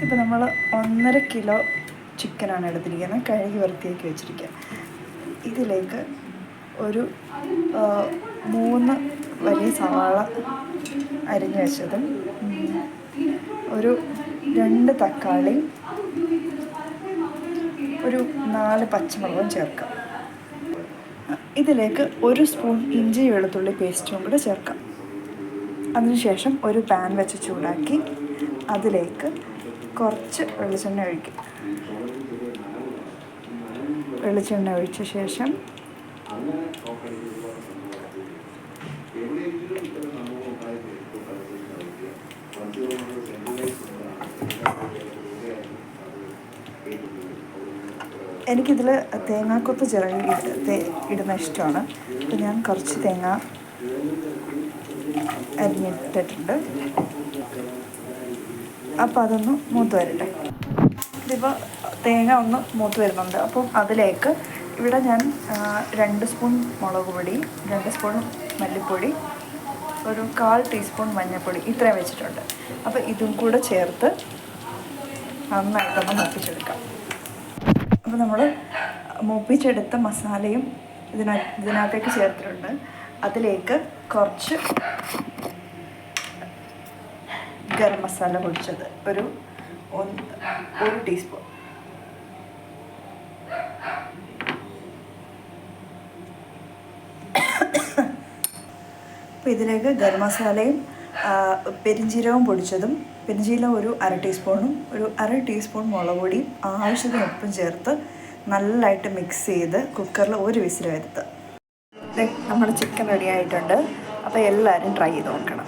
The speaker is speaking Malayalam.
ഇപ്പോൾ നമ്മൾ 1.5 കിലോ ചിക്കനാണ് എടുത്തിരിക്കുന്നത്, കഴുകി വൃത്തിയാക്കി വെച്ചിരിക്കുക. ഇതിലേക്ക് ഒരു 3 വലിയ സവാള അരിഞ്ഞു വെച്ചതും, ഒരു 2 തക്കാളി, ഒരു 4 പച്ചമുളകും ചേർക്കാം. ഇതിലേക്ക് 1 സ്പൂൺ ഇഞ്ചി വെളുത്തുള്ളി പേസ്റ്റും കൂടെ ചേർക്കാം. അതിനുശേഷം ഒരു പാൻ വെച്ച് ചൂടാക്കി അതിലേക്ക് കുറച്ച് വെളിച്ചെണ്ണ ഒഴിക്കും. വെളിച്ചെണ്ണ ഒഴിച്ച ശേഷം എനിക്കിതിൽ തേങ്ങാക്കൊത്ത് ഇടുന്ന ഇഷ്ടമാണ്. അപ്പോൾ ഞാൻ കുറച്ച് തേങ്ങ അരിഞ്ഞിട്ടിട്ടുണ്ട്. അപ്പോൾ അതൊന്ന് മൂത്ത് വരട്ടെ. ഇതിപ്പോൾ തേങ്ങ ഒന്ന് മൂത്ത് വരുന്നുണ്ട്. അപ്പം അതിലേക്ക് ഇവിടെ ഞാൻ 2 സ്പൂൺ മുളക് പൊടി, 2 സ്പൂൺ മല്ലിപ്പൊടി, ഒരു 1/4 ടീസ്പൂൺ മഞ്ഞൾപ്പൊടി ഇത്രയും വെച്ചിട്ടുണ്ട്. അപ്പോൾ ഇതും കൂടെ ചേർത്ത് നന്നായിട്ടൊന്ന് മൂപ്പിച്ചെടുക്കാം. അപ്പോൾ നമ്മൾ മൂപ്പിച്ചെടുത്ത മസാലയും ഇതിനകത്തേക്ക് ചേർത്തിട്ടുണ്ട്. അതിലേക്ക് കുറച്ച് ഗരം മസാല പൊടിച്ചത് ഒരു 1 ടീസ്പൂൺ, അപ്പോൾ ഇതിലേക്ക് ഗരം മസാലയും പെരിഞ്ജീരകവും പൊടിച്ചതും, പെരിഞ്ജീരകം ഒരു 1/2 ടീസ്പൂണും, ഒരു 1/2 ടീസ്പൂൺ മുളക് പൊടിയും, ആവശ്യത്തിന് ഉപ്പും ചേർത്ത് നല്ലതായിട്ട് മിക്സ് ചെയ്ത് കുക്കറിൽ 1 വിസിൽ വരുത്തുക. നമ്മുടെ ചിക്കൻ റെഡി ആയിട്ടുണ്ട്. അപ്പോൾ എല്ലാവരും ട്രൈ ചെയ്ത് നോക്കണം.